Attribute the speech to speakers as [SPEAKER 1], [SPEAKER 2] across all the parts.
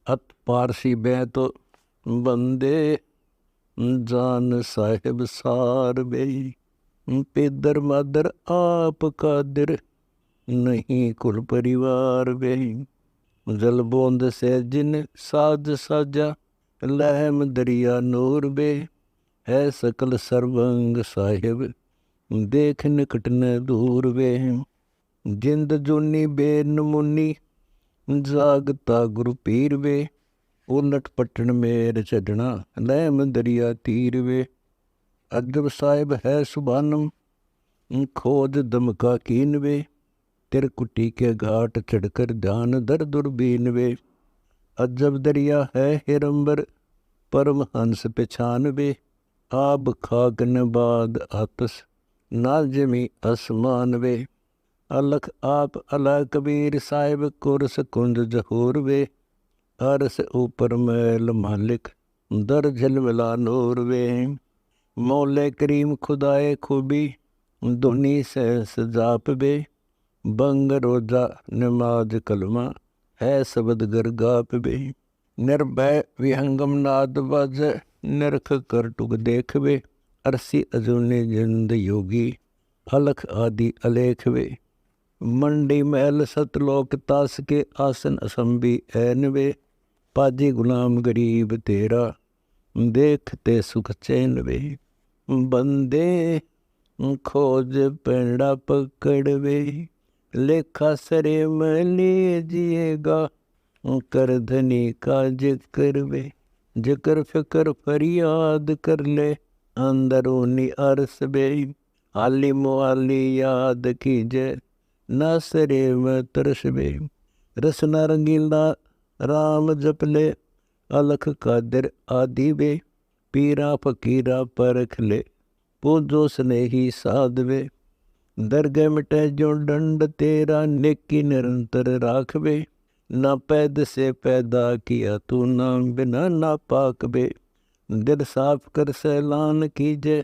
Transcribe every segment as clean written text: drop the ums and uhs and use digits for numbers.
[SPEAKER 1] अत पारसी बैत बंदे जान साहिब सार बेई। पेदर मादर आप कादिर नहीं कुल परिवार बेई। जल बोंद से जिन साज साजा लहम दरिया नूर बे। है सकल सर्वंग साहिब देख निकट न दूर वे। जिंद जूनी बेन मुनी जागता गुरु पीर वे। उलट पटन मेर चढ़ना लहम दरिया तीर वे। अजब साहिब है सुबानम खोज दमका कीन वे। तिरकुटी के घाट चढ़कर ध्यान दर दुर्बीन वे। अजब दरिया है हिरंबर परम हंस पहचान वे। आब खागन बाद आतस नाजमी आसमान वे। अलख आप अला कबीर साहिब कुरस कुंज जहूर वे। अरस ऊपर मैल मालिक दर झलमिला नूर वे। मौले करीम खुदाए खूबी धुनी सहस जाप वे। बंग रोजा नमाज कलमा है शब्द गर गाप वे। निर्भय विहंगम नाद बज निरख कर टुग देख वे। अरसी अजूनी जिंद योगी अलख आदि अलेख वे। मंडी महल सतलोक तास के आसन असंभी ऐन वे। पाजी गुलाम गरीब तेरा देखते सुख चैन वे। बंदे खोज पेड़ा पकड़ वे। लेखा सरे में लीजिएगा कर धनी का जिक्र वे। जिक्र फिक्र फरियाद कर ले अंदरूनी अरस बे। हाली मुआली याद कीजे नासरे में तरस बे। रसना रंगीला राम जपले अलख कादिर आदि बे। पीरा फकीरा परख ले पूजो स्नेही साध वे। दरगह मिटे जो दंड तेरा नेकी निरंतर राखबे। ना पैद से पैदा किया तू ना बिना ना पाक बे। दिल साफ कर सैलान कीजे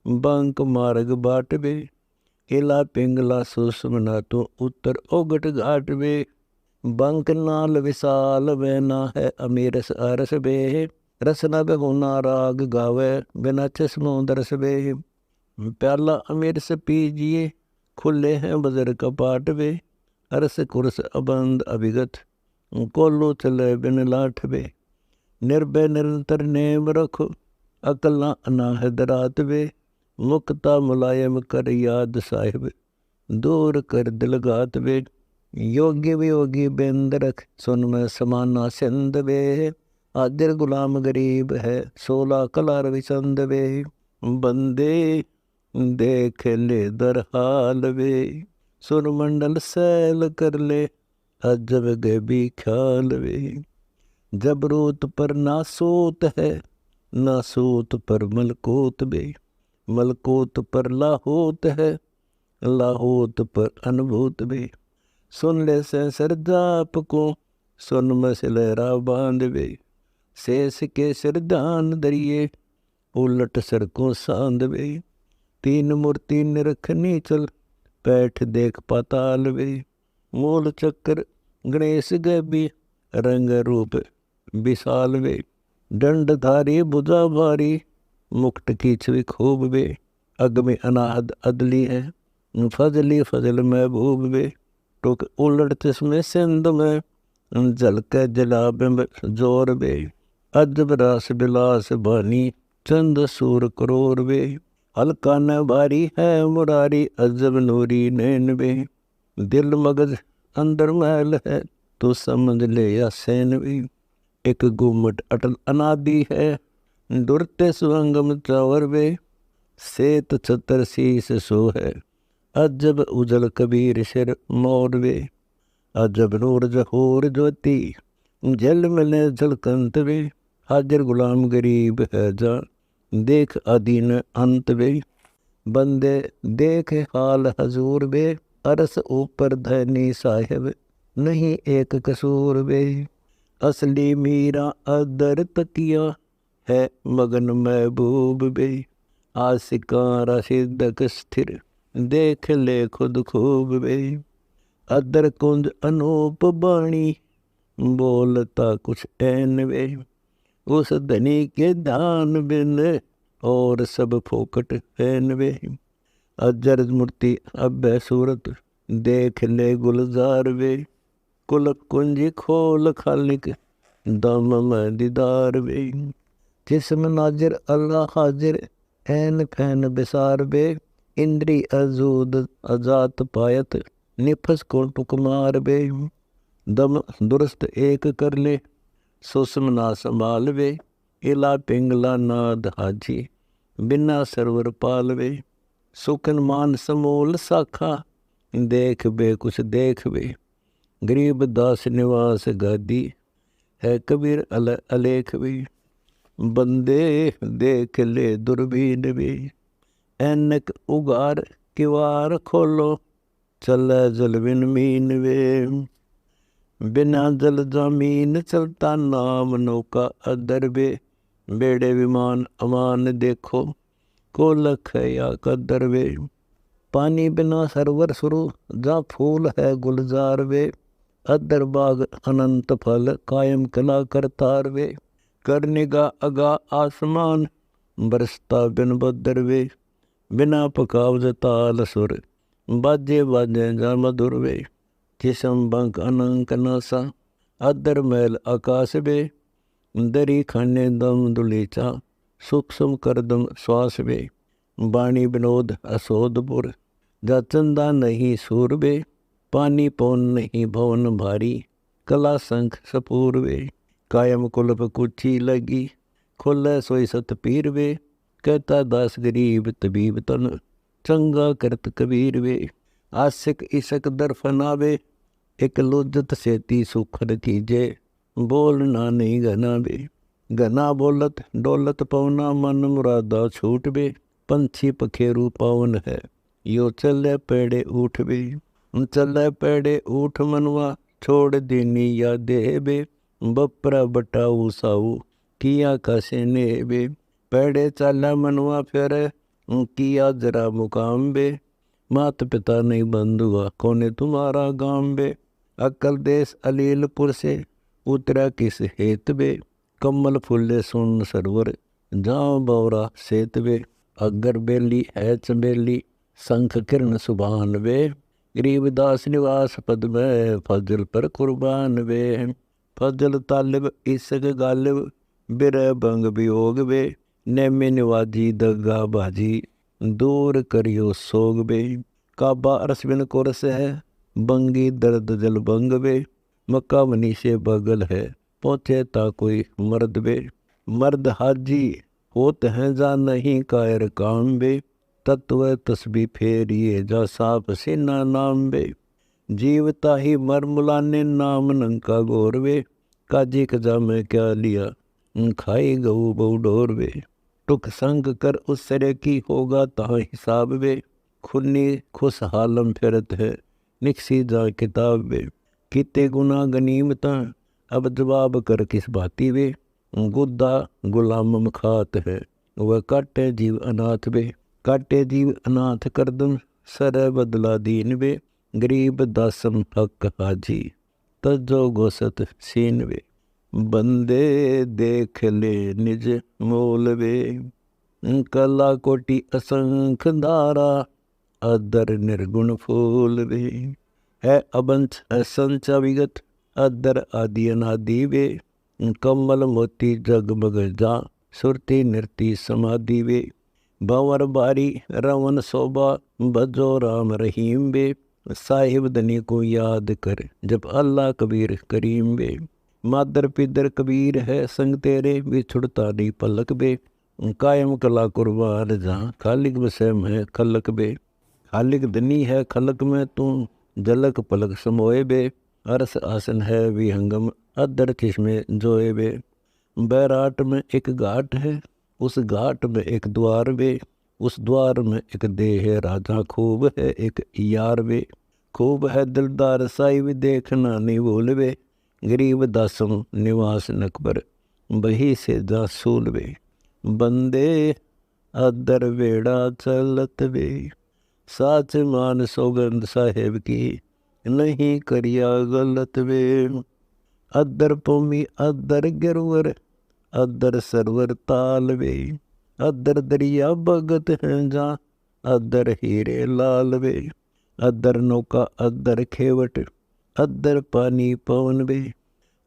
[SPEAKER 1] बंक मार्ग बाट बे। हिला पिंगला सुषमना तो उत्तर ओगट घाट बे। बंक नाल विशाल वैना है अमीरस अरस बे। रसना बेगुना राग गावे बिना चश्मों दरस बे। प्याला अमीर से पीजिए खुले हैं बजर कपाट वे। अरस कुरस अबंद अभिगत कोलो चले बिन लाठ वे। निर्भय निरंतर नेम रखो अकला अनाहद रात वे। मुक्ता मुलायम कर याद साहिब दूर कर दिलगात वे। योगी वियोगी बेंद रख सुन में समाना सिंध वे। आदिर गुलाम गरीब है 16 कलार विचंद वे। बंदे देख ले दर हाल वे। सुर मंडल सैल कर ले अजब गबी ख्याल वे। जबरूत पर नासूत है नासूत पर मलकूत बे। मलकूत पर लाहौत है लाहौत पर अनुभूत बे। सुन ले से सरदाप को सुन मसलेरा बांध बे। शेष के सिरदान दरिए उलट सर को सांद बे। तीन मूर्ति निरखनी चल पैठ देख पाताल वे। मूल चक्र गणेश गैबी रंग रूप विशाल वे। दंडधारी भुजा भारी मुक्त की छवि खूब वे। अग में अनाहद अदली है फजली फजल महबूब वे। टुक उलट तिसमें सिंध में झलक जलाब जोर वे। अजब रास बिलास बानी चंद सूर करोर वे। हल्का न भारी है मुरारी अजब नूरी नैन वे। दिल मगज अंदर महल है तो समझ ले या सैन वे। एक गुम्मट अटल अनादि है दुरते सुअंगम चावर वे। सेत छतर शीस सो है अजब उजल कबीर सिर मोर वे। अजब नूर जहूर ज्योति जल मिले झलकंत वे। हाजिर गुलाम गरीब है जा देख अधीन अंत वे। बंदे देख हाल हजूर वे। अरस ऊपर धनी साहिब नहीं एक कसूर वे। असली मीरा अदर तकिया है मगन महबूब बे। आशिका रशिदक स्थिर देख ले खुद खूब बे। अदर कुंज अनूप बाणी बोलता कुछ ऐन वे। उस धनी के ध्यान बिन और सब फोकट फैन वे। अजर मूर्ति अभय सूरत देख ले गुलजार वे। कुल कुंजी खोल खालिक दम में दीदार वे। जिस्म नाजिर अल्लाह हाजिर ऐन फैन बिसार वे। इंद्री अजूद अजात पायत निफस को टुकमार वे। दम दुरुस्त एक कर ले सुषम ना संभाल वे। इला पिंगला नाद हाजी बिना सरवर पाल वे। सुखन मान समूल साखा देख बे कुछ देख वे। गरीब दास निवास गादी है कबीर अलेख वे। बंदे देख ले दुर्बीन वे। ऐनक उगार किवार खोलो चले जल बिन मीन वे। बिना जल जमीन चलता नाम नौका अदर वे। बेड़े विमान अमान देखो को लख या कदर वे। पानी बिना सरवर सुरु जा फूल है गुलजार वे। अदर बाग अनंत फल कायम कला करतार वे। कर निगा अगा आसमान बरसता बिन बदर वे। बिना पकावज ताल सुर बाजे बाजे जा मधुर वे। जिसम बंक अनंक नासा अदर मैल आकाश वे। दरी खाने दम दुलीचा सूक्ष्म करदम श्वास वे। बाणी विनोद असोदपुर जा चंदा नहीं सूर वे। पानी पौन नहीं भवन भारी कला संख सपूर वे। कायम कुलप कुची लगी खुले सोई सत पीर वे। कहता दास गरीब तबीब तन चंगा करत कबीर वे। आशिक इशक दर फनावे एक लुजत सेती सुखर कीजे। बोलना नहीं घना वे। घना बोलत डोलत पवना मन मुरादा छूट वे। पंछी पखेरू पावन है यो चले पेड़े उठ वे। चले पेड़े उठ मनवा छोड़ दीनी या देवे। बपरा बटाऊ साऊ किया कसे ने वे। पेड़े चाला मनवा फिर किया जरा मुकाम बे। मात पिता नहीं बंधुआ कोने तुम्हारा गाम बे। अकल देश अलीलपुर से उतरा किस हेत बे। कमल फुले सुन सरवर जाओ बौरा सेत वे। अगर बेली है चंबेली शंख किरण सुभान वे। गरीबदास निवास पद में फजल पर कुर्बान वे। फजल तालिब इसक गालिब बिरह बंग वियोग वे। नेमे निवाजी दगा बाजी दूर करियो सोग वे। काबा अरसबिन कुरस है बंगी दर्द जल बंग वे। मक्का मनी से बगल है पहुँचे ता कोई मर्द वे। मर्द हाजी होत हैं जा नहीं कायर काम वे। तत्व तस्बी फेरिए जा साप सीना नाम वे। जीवता ही मर मुलाने नाम नंका गोर वे। काजी कजा में क्या लिया खाई गऊ बहु डोर वे। टुक संग कर उस सरे की होगा ता हिसाब वे। खुन्नी खुश हालम फिरत है निकसी जा किताब वे। किते गुना गनीमता अब जवाब कर किस बाती वे। गुद्दा गुलाम खात है वह काटे जीव अनाथ वे। काटे जीव अनाथ करदम सर बदला दीन वे। गरीब दासम हक हाजी तजो गोसत सीन वे। बंदे देख ले निज मोल वे। कला कोटि असंख धारा अदर निर्गुण फूल वे। है अबंश असंच विगत अदर आदि अनादि वे। कमल मोती जगमग जा सुरती नृति समाधि वे। भंवर बारी रवन शोभा बजो राम रहीम वे। साहिब धनी को याद कर जब अल्लाह कबीर करीम वे। मादर पिदर कबीर है संग तेरे बिछुड़ता नहीं पलक बे। कायम कला कुर्बान जहाँ खालिक बसम है खलक बे। खालिक धनी है खलक में तू झलक पलक समोए बे। अरस आसन है विहंगम अदर किस्में जोए बे। बैराट में एक घाट है उस घाट में एक द्वार वे। उस द्वार में एक देह राजा खूब है एक यार वे। खूब है दिलदार साई भी देखना नहीं भूल वे। गरीब दासम निवास नकबर बही से जा सूल वे। बंदे अदर वेड़ा चलत वे। साच मान सौगंध साहेब की नहीं करिया गलत वे। अदर भूमि अदर गिरवर, अदर सरवर ताल वे। अदर दरिया भगत हैं जा, अदर हीरे लाल वे। अदर नौका अदर खेवट, अदर पानी पवन वे।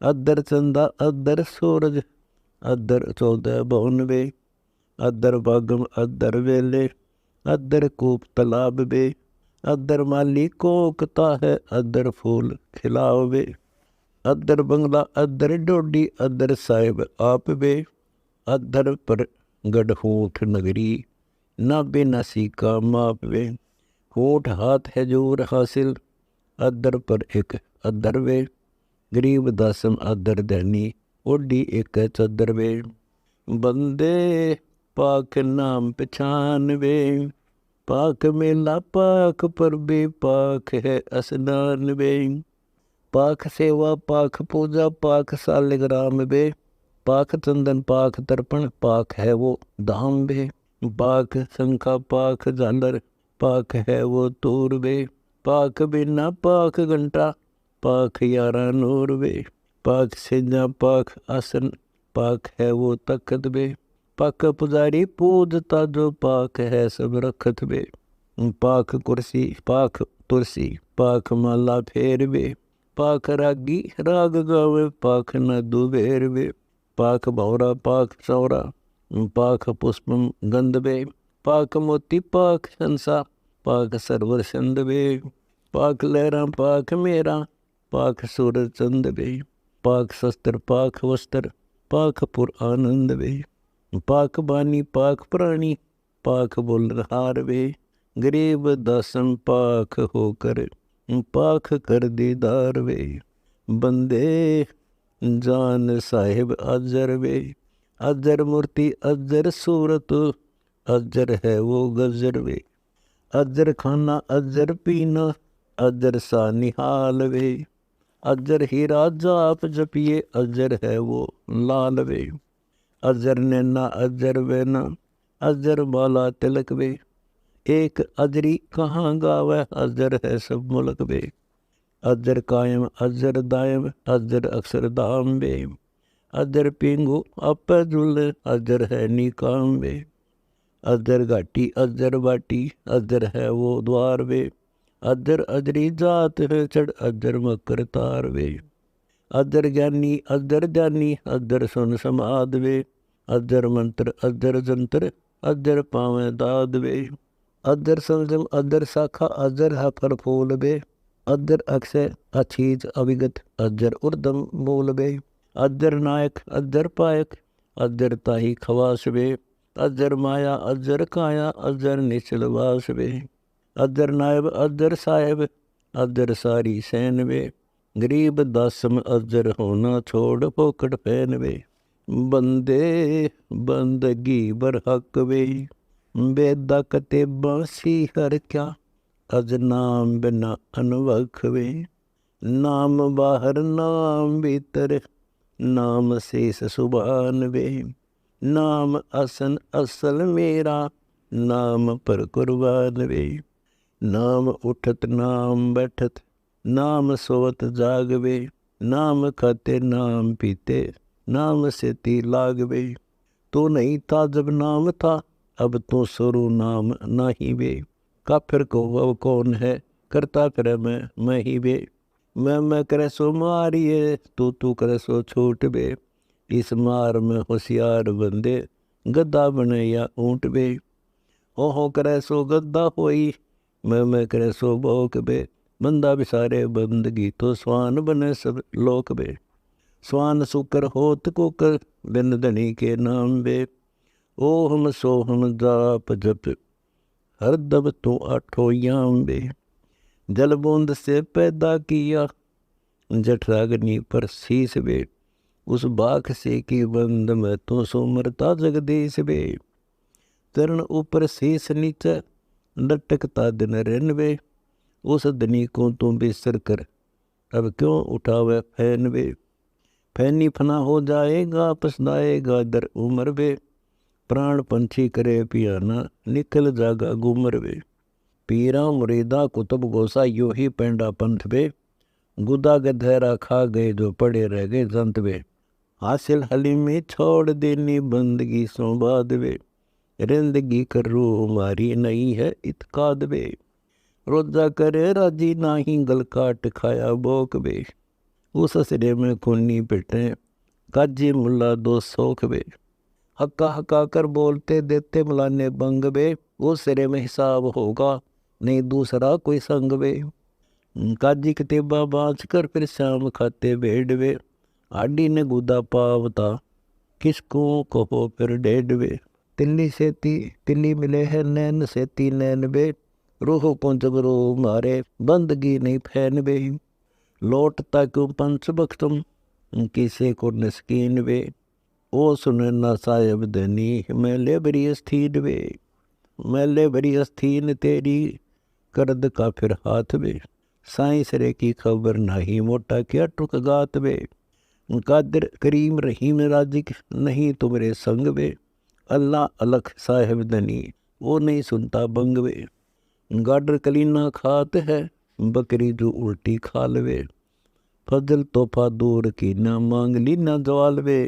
[SPEAKER 1] अदर चंदा अदर सूरज, अदर 14 भवन वे। अदर बागम अदर वेले, अदर कूप तालाब वे। अदर माली कोकता है, अदर फूल खिलावे। अदर बंगला अदर डोडी, अदर साहिब आप वे। अदर पर गढ़ होठ नगरी, ना बेनासी का माप वे। होठ हाथ है जोर हासिल, अदर पर एक अदर वे। गरीब दासम अदर दैनी, ओडी एक चदर वे। बंदे पाक नाम पहचान वे। पाक मेला पाक पर बे, पाक है स्नान वे। पाक सेवा पाक पूजा, पाक सालिग्राम वे। पाक चंदन पाक तर्पण, पाक है वो धाम वे। पाक शंखा पाक झालर, पाक है वो तूर वे। पाक बिना पाक घंटा, पाक 11 नूर वे। पाक सेजा पाक आसन, पाक है वो तख्त वे। पाक पुजारी पूजता जो, पाक है सब रखत वे। पाक कुर्सी पाक तुलसी, पाक माला फेर वे। पाक रागी राग गावे, पाक न दुबेर वे। पाक भौरा पाक चौरा, पाक पुष्पम गंध वे। पाक मोती पाक हंसा, पाक सरवर चंद वे। पाक लहरा पाक मेरा, पाक सूरज चंद वे। पाक शस्त्र पाक वस्त्र, पाक पुर आनंद वे। पाक बानी पाक प्राणी, पाक बुलहार वे। गरीब दासम पाक होकर, पाक कर दीदार वे। बंदे जान साहिब अजर वे। अजर मूर्ति अजर सूरत, अजर है वो गजर वे। अजर खाना अजर पीना, अजर सा निहाल वे। अजर हीरा जाप जपिए, अजर है वो लाल वे। अजर नैना अजर वैना, अजर माला तिलक वे। एक अजरी कहाँ गावे, अजर है सब मुल्क वे। अजर कायम अजर दायम, अजर अक्षर धाम वे। अजर पिंगु आप जुल, अजर है निकाम वे। अजर घाटी अजर बाटी, अजर है वो द्वार वे। अजर अजरी जात है चढ़, अजर मकर तार वे। अजर ज्ञानी अजर जानी, अजर सुन समाद वे। अजर मंत्र अजर जंत्र, अजर पावे दाद वे। अजर संजम अजर शाखा, अजर है फल फूल वे। अजर अक्षय अछीज अविगत, अजर उर्दम मूल वे। अजर नायक अजर पायक, अजर ताही खवास वे। अजर माया अजर काया, अजर निचल वास वे। अजर नायब अजर साहेब, अजर सारी सैन वे। गरीब दासम अजर होना छोड़, फोकट फैन वे। बंदे बंदगी बर हक वे। बेदा कते बांसी हर क्या, अज नाम बिना अनवख वे। नाम बाहर नाम भीतर, नाम शेष सुभान वे। नाम असन असल मेरा, नाम पर कुर्बान वे। नाम उठत नाम बैठत, नाम सोवत जाग वे। नाम खाते नाम पीते, नाम से ती लाग वे। तो नहीं था जब नाम था, अब तो सुरु नाम नाही वे। काफिर को वह कौन है, करता करे मैं ही वे। मैं करे सो मारिए, तू करे सो छूट वे। इस मार में होशियार बंदे, गद्दा बने या ऊँट वे। ओहो करे सो गद्दा होई, मैं करे सो भोक वे। बंदा बिसारे बंदगी, तो स्वान बने सब लोक वे। स्वान सुकर होत कुकर, बिन धनी के नाम वे। ओहम सोहम जाप जप, हर दब तो आठो याम वे। जल बूंद से पैदा किया, जठराग्नि पर शीस वे। उस बाख से की बंद में तो सोमरता जगदीश वे। चरण ऊपर शीस नीचे, लटकता दिन रिन वे। उस धनी को तू बिसर कर, अब क्यों उठावे फैन वे। फैनी फना हो जाएगा, पछताएगा दर उमर वे। प्राण पंछी करे पियाना, निकल जागा गुमर वे। पीरा मुरीदा कुतुब गोसा, यो ही पेंडा पंथ वे। गुदा गधेरा खा गए जो पड़े रह गए जंत वे। हासिल हलीमी छोड़ देनी बंदगी सो बाद वे। रिंदगी करू मारी नहीं है इतकाद वे। रोजा करे राजी नाही गल काट खाया बोक वे। उस सिरे में खूनी पिटे काजी मुल्ला दो सोख वे। हक्का हक्का कर बोलते देते मलाने बंग वे। वो सिरे में हिसाब होगा नहीं दूसरा कोई संग वे। काजी कतेबा बाँच कर फिर शाम खाते भेड़ वे। आडी ने गुदा पावता किसको कहो फिर डेढ़ वे। तिल्ली से तिल्ली मिले है नैन से ती नैन वे। रूह को जबरो मारे बंदगी नहीं फैन वे। लौटता क्यों पंच बख्तम किसे को नस्कीन वे। ओ सुने ना साहिब धनी मैले बरी अस्थीन वे। मैले बरी अस्थीन तेरी करद का फिर हाथ वे। साईं सरे की खबर नाही मोटा क्या टुक गात वे। कादिर करीम रहीम राजिक नहीं तुमरे संग वे। अल्लाह अलख साहिब धनी वो नहीं सुनता बंग वे। गाडर कलीना खात है बकरी जो उल्टी खा लवे। फजल तोहफा दूर की ना मांग ली ना जवाल वे।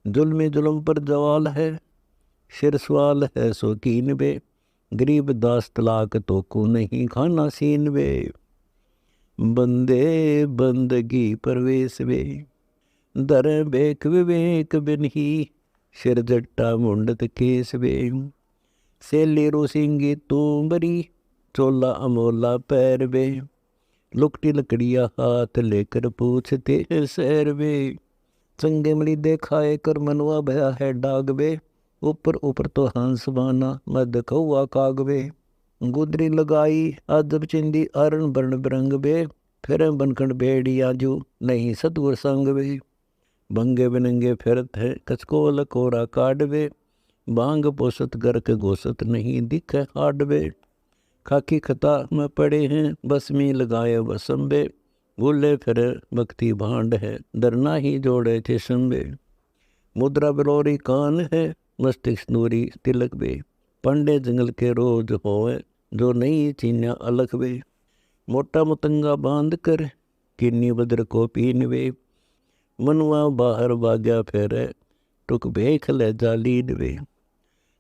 [SPEAKER 1] जुल्म जुल्म पर जवाल है सिर सवाल है सो कीन वे। गरीब दास तलाक तो को नहीं खाना सीन वे। बंदे बंदगी परवेश वे। दर बेक विवेक बिन ही सिर जट्टा मुंडत केस वे। सेली रोसिंगी तू बरी चोला अमोला पैर वे। लुकटी लकड़िया हाथ लेकर पूछते सैर वे। चंगे मली देखाए कर मनवा भया है डाग वे। ऊपर ऊपर तो हंस बाना मद कौआ काग वे। गुदरी लगाई अजब चिंदी अरण बरण बिरंग वे। फिर बनखंड भेड़िया जू नहीं सतगुर संग वे। बंगे बिनंगे फिरत है कचकोल कोरा काडवे। बांग पोसत गर्क गोसत नहीं दिखे हाडवे। खाकी खता में पड़े हैं बसमी लगाए बसंबे। भूले फिर भक्ति भांड है दरना ही जोड़े थे संबे। मुद्रा बिलोरी कान है मस्तिष्क नूरी तिलक वे। पंडे जंगल के रोज होए जो नहीं चीन्या अलग वे। मोटा मुतंगा बांध कर किन्नी बदर को पीन वे। मनुआ बाहर भाग्या फिर टुक भेख ले जालीन वे।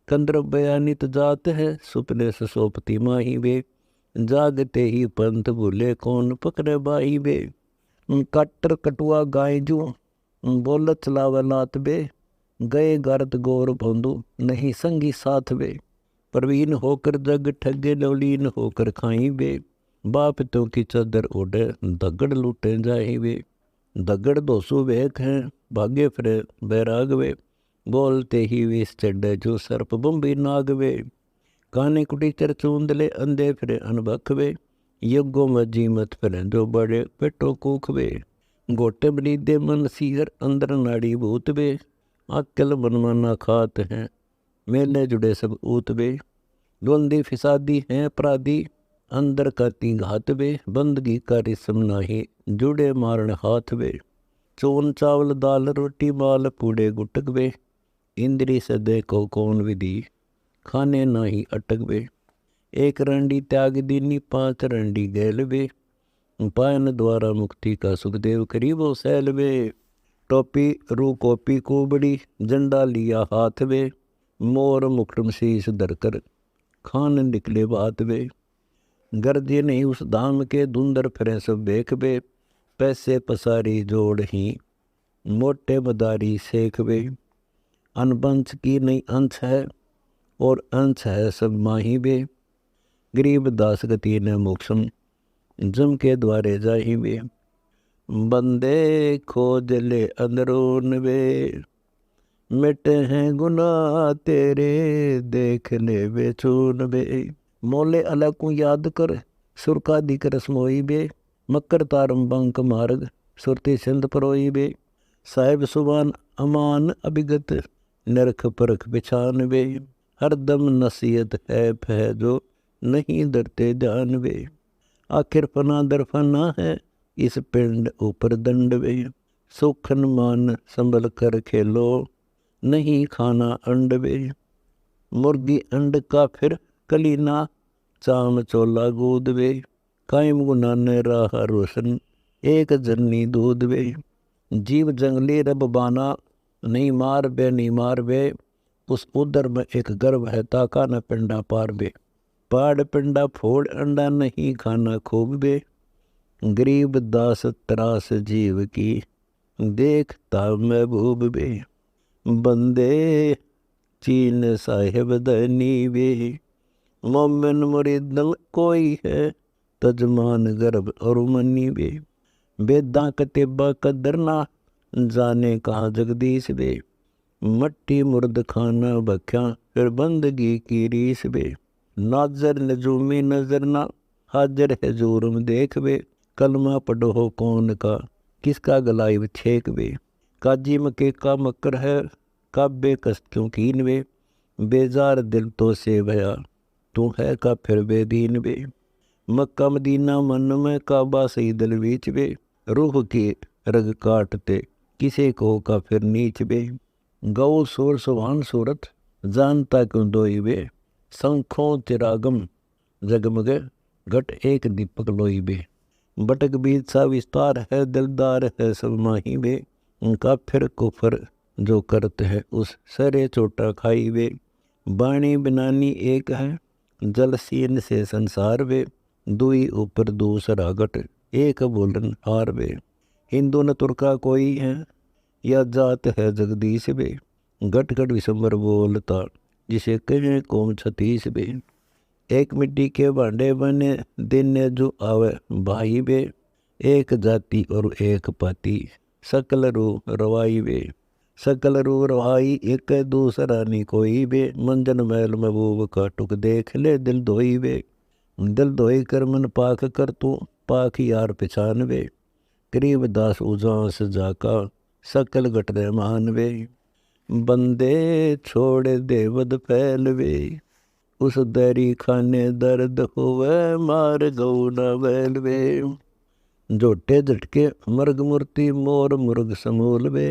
[SPEAKER 1] कंद्र बयानित जात है सुपने ससोपति माही वे। जागते ही पंथ भूले कौन पकड़े बाही वे। कट्टर कटुआ गाय जू बोलत चलावे लात वे। गए गारत गोर भोंदू नहीं संगी साथ वे। प्रवीण होकर जग ठगे लवलीन होकर खाई वे। बाप तो की चादर ओढ़े दगड़ लूटे जाही वे। दगड़ दोसो वेख हैं भाग्य फिर बैराग वे। बोलते ही विष चढ़े जो सर्प बम्बी नाग वे। काने कुटीचर चूंदले अंधे फिरे अनबख वे। यज्ञों में जीमत फिरे जो बड़े पेटो कूख वे। गोटे बनीदे मन सीहर अंदर नाड़ी भूत वे। अक्ल मनमाना खात हैं मेले जुड़े सब ऊत वे। द्वंदी फिसादी हैं अपराधी अंदर करती घात वे। बंदगी का रिसम नाही जुड़े मारण हाथ वे। चोन चावल दाल रोटी माल पूड़े गुटक वे। इंद्री से देखो कौन विधि खाने नाही अटक वे। एक रंडी त्याग दीनी 5 रंडी गैल वे। पायन द्वारा मुक्ति का सुखदेव करीबो सैल वे। टोपी रू कोपी कुबड़ी झंडा लिया हाथ वे। मोर मुकुटम शीश धरकर खान निकले बात वे। गर्जे नहीं उस धाम के धुंधर फिरे सब बेख वे। पैसे पसारी जोड़ ही मोटे मदारी सेख वे। अनबंश की नहीं अंश है और अंश है सब माही वे। गरीब दास गति ने मोक्षम जम के द्वारे जाही वे। बंदे खोज ले अंदरून वे। मिटे हैं गुनाह तेरे देख ले वे चून वे। मोले अलग को याद कर सुरका दिक रसमोई वे। मकर तारम बंक मार्ग सुरती सिंध परोई वे। साहिब सुबान अमान अभिगत नरख परख बिछान वे। हरदम नसीहत है फै जो नहीं डरते जान वे। आखिर फना दर फना है इस पिंड ऊपर दंड वे। सुखन मान संभल कर खेलो नहीं खाना अंड वे। मुर्गी अंड का फिर कलीना चाम चोला गोद वे। कायम गुना ने राह रोशन एक जननी दूध वे। जीव जंगली रब बाना, नहीं मार बे। उस उदर में एक गर्भ है, ताका न पिंडा पार बे। पाड़ पिंडा फोड़ अंडा, नहीं खाना खूब बे। गरीब दास त्रास जीव की, देखता महबूब बे। बंदे चीन साहिब दनी वे। मोमिन मुरीदल कोई है, तजमान गर्भ और मनी वे। बेदा कतेबा कदरना, जाने कहाँ जगदीश वे। मट्टी मुर्द खाना बख्या, फिर बंदगी की रीस वे। नाजर नजूमी नजर ना, हाजर है जोरम देख वे। कलमा पढ़ो हो कौन का, किसका गलाई छेक वे। काजी मके का मकर है, काबे कस्तों कीन वे। बेजार दिल तो से भया, तू है का फिर बेदीन वे। मक्का मदीना मन में, काबा सही दिल बीच वे। रूह की रग काटते, किसे को का फिर नीच वे। गौ सोर सुभान सूरत, जानता क्यों दोई वे। शंखों चिरागम जगमग, घट एक दीपक लोई वे। बटक बीज सा विस्तार है, दिलदार है सब माही वे। उनका फिर कुफर जो करते है, उस सरे चोटा खाई वे। बाणी बिनानी एक है, जल सीन से संसार वे। दुई ऊपर दूसरा घट, एक बोलन हार वे। हिंदू न तुर्का कोई है, या जात है जगदीश वे। घट घट विसंबर बोलता, जिसे कहे कौम छतीस वे। एक मिट्टी के भांडे बने, दिन जो आवे भाई वे। एक जाति और एक पाति, सकल रू रवाई वे। सकल रू रवाई, एक दूसरा नहीं कोई वे। मंजन मैल महबूब का टुक, देख ले दिल धोई वे। दिल धोई कर मन पाक कर, तू पाक यार पहचान वे। करीब दास उजांस जाका, सकल घट रहमान वे। बंदे छोड़ देवद फैल वे, उस दैरी खाने दर्द होवे। मार गऊ न बैल वे। झोटे झटके मर्ग मूर्ति, मोर मुर्ग समूल वे।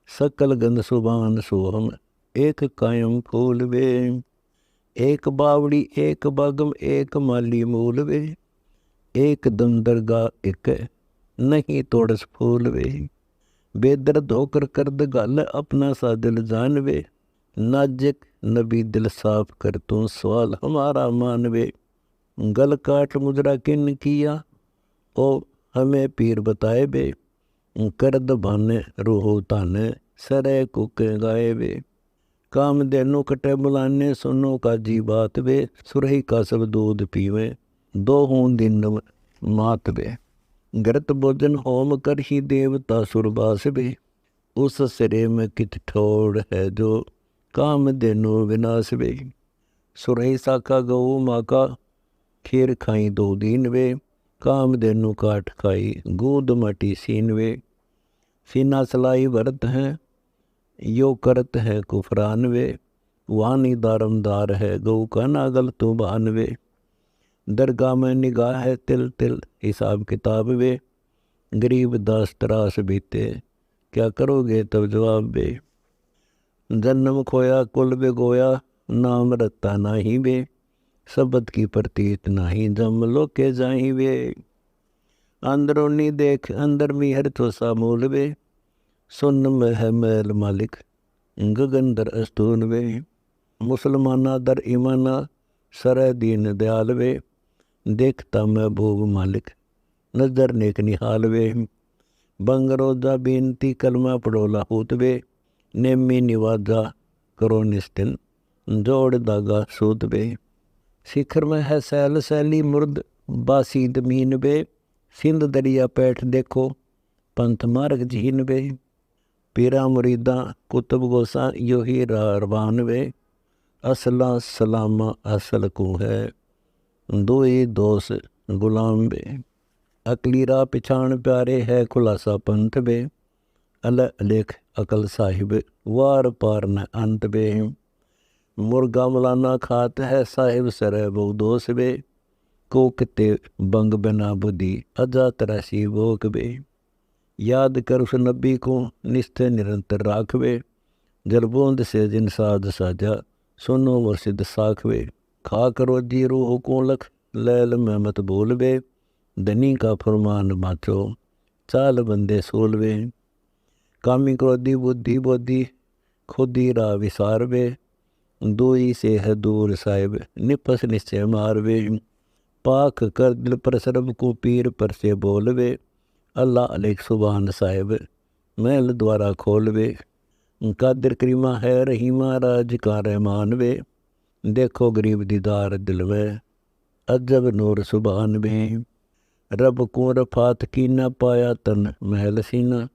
[SPEAKER 1] सकल गंध सुबान सोहम, एक कायम फूल वे। एक बावड़ी एक बागम, एक माली मूल वे। एक दम दरगाह एक, नहीं तोड़स फूल वे। बेदर्द होकर करद गल, अपना सा दिल जान वे। नाजिक नबी दिल साफ कर, तू सवाल हमारा मान वे। गल काट मुजरा किन किया, ओ हमें पीर बताए वे। करद भाने रूहो ताने, सरे कुके गाए वे। काम देनो कटे बुलाने, सुनो का जी बात वे। सुरही का सब दूध पीवे, दो हूँ दिन मात वे। गरत भोजन होम कर ही, देवता सुरबास वे। उस सिरे में कित ठोड़ है, जो काम देनो विनाश वे। सुरही साका गऊ माका, खीर खाई दो दीन वे। काम देनु काट खाई, गूद मटी सीन वे। सीना सलाई भरत हैं, यो करत है कुफरान वे। वानी दारमदार है, गऊ का नागल तो बान वे। दरगाह में निगाह है तिल तिल, हिसाब किताब वे। गरीब दास त्रास बीते, क्या करोगे तब जवाब वे। जन्म खोया कुल बेगोया, नाम रत्ता नाही वे। शब्द की प्रतीत नाही, जम लो के जाही वे। अंदरोनी देख अंदर मिहर तो सामूल वे। सुन में है मैल मालिक, गगन दर अस्तून वे। मुसलमाना दर ईमाना, सरह दीन दयाल वे। देखता महबूब मालिक, नजर नेक निहाल वे। बंगरोजा बेनती कलमा पड़ोला होत वे। नेमी निवाजा करो निस्तिन, जोड़ दागा सूत वे। शिखर में है सैल सैली मुर्द, बासी दमीन वे। सिंध दरिया पैठ देखो, पंथ मार्ग झीन वे। पीरा मुरीदा कुतुब गोसा, यो ही रवान वे। असला सलामा असल को है, दोए दोस गुलाम वे। अकली राह पिछाण प्यारे है, खुलासा पंथ वे। अल अलेख अकल साहिब, वार पार न अंत वे। मुर्गा मलाना खात है, साहिब सरह बहु दोष वे। कोकते बंग बिना बुद्धि, अजा तरासी भोग वे। याद कर उस नबी को, निस्ते निरंतर राखवे। जलबूंद से जिन साध साजा, सुनो मुर्शिद साखवे। खा करो जी रूह को लख, लैल में मत बोलवे। धनी का फरमान माचो, चाल बंदे सोलवे। कामी क्रोधी बुद्धि बोधी खुदी रा विसारवे। दोई से है दूर साहिब निपस निश्चय मारवे। पाक कर दिल पर सरब को पीर पर से बोलवे। अल्लाह अलेख सुबहान साहिब महल द्वारा खोलवे। कादिर करीमा है रहीमा राज का रहमान वे। देखो गरीब दीदार दिल में अजब नूर सुबहान वे। रब को रफात की न पाया तन महल सीना।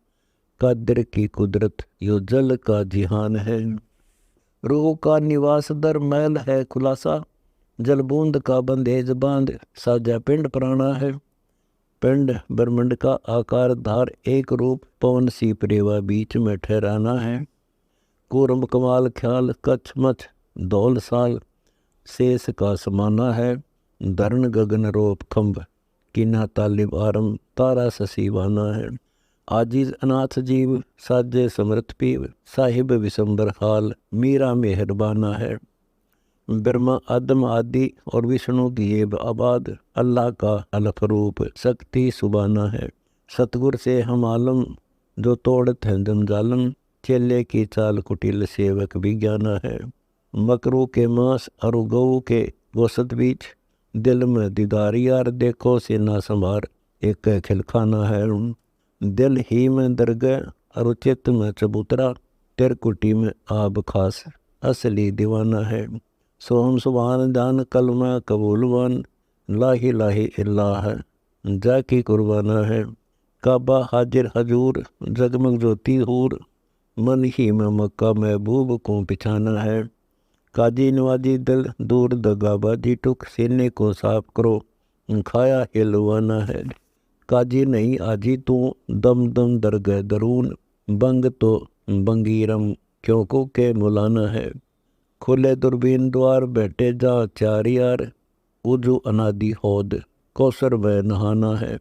[SPEAKER 1] कादिर की कुदरत यो जल का जिहान है। रूह का निवास दर महल है खुलासा। जल बूंद का बंदेज बांध साजा पिंड प्राणा है। पिंड ब्रह्मंड का आकार धार एक रूप पवन सी प्रेवा बीच में ठहराना है। कूरम कमाल ख्याल कच्छ मच दौल साल शेष का समाना है। धरण गगन रोप खम्भ किना तालिब आरम तारा ससीवाना है। आजीज अनाथ जीव साजे समृत पीव साहिब विशंबर हाल मीरा मेहरबाना है। ब्रह्मा आदम आदि और विष्णु दिएब आबाद अल्लाह का अलफ रूप शक्ति सुबाना है। सतगुर से हम आलम जो तोड़त हैं जमजालम चेले की चाल कुटिल सेवक विज्ञाना है। मकरू के मांस और गऊ के गोसत बीच दिल में दीदार यार देखो से ना संभार एक खिलखाना है। दिल ही में दरगह और चित्त में चबूतरा तिरकुटी में आब खास असली दीवाना है। सोहम सुबहान दान कलमा कबूलवान लाही लाही इल्लाह जाकी कुर्बाना है। काबा हाजिर हजूर जगमग ज्योति हूर मन ही में मक्का महबूब को पिछाना है। काजी नवाजी दिल दूर दगाबाजी टुक सीने को साफ करो खाया हिलवाना है। काजी नहीं आजी तू दम दम दरगह दरून बंग तो बंगीरम क्योंकि के मुलाना है। खुले दुर्बीन द्वार बैठे जा चार यार उजू अनादि होद कौसर में नहाना है।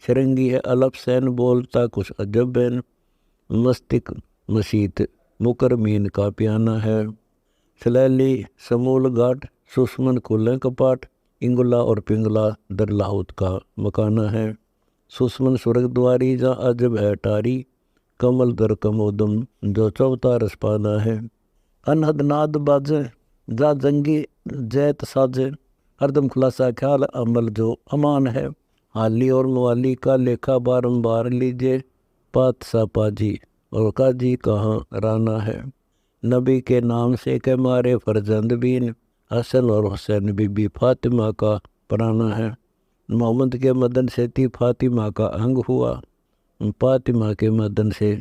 [SPEAKER 1] शरंगी है अलप सैन बोलता कुछ अजब बैन मस्तिक मसीत मुकरमीन का प्याना है। सलैली समूल घाट सुषमन खुले कपाट इंगुला और पिंगला दरलाहुत का मकाना है। सुषमन स्वर्ग द्वारी जा अजब है टारी कमल दर कमोदम जो चौथा रसपाना है। अनहद नाद बाजे जा जंगी जैत साजे हरदम खुलासा ख्याल अमल जो अमान है। हाली और मुआली का लेखा बारंबार लीजिए पातशाह पाजी और काजी कहाँ राना है। नबी के नाम से के मारे फरजंद बीन हसन और हुसैन बीबी फातिमा का पराना है। मोहम्मद के मदन से थी फातिमा का अंग हुआ फातिमा के मदन से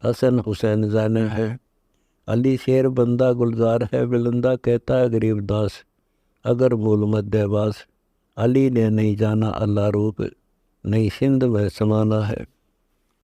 [SPEAKER 1] हसन हुसैन जाना है। अली शेर बंदा गुलजार है बिलंदा कहता है गरीब दास अगर मूल मध्यवास। अली ने नहीं जाना अल्लाह रूप नहीं सिंध में समाना है।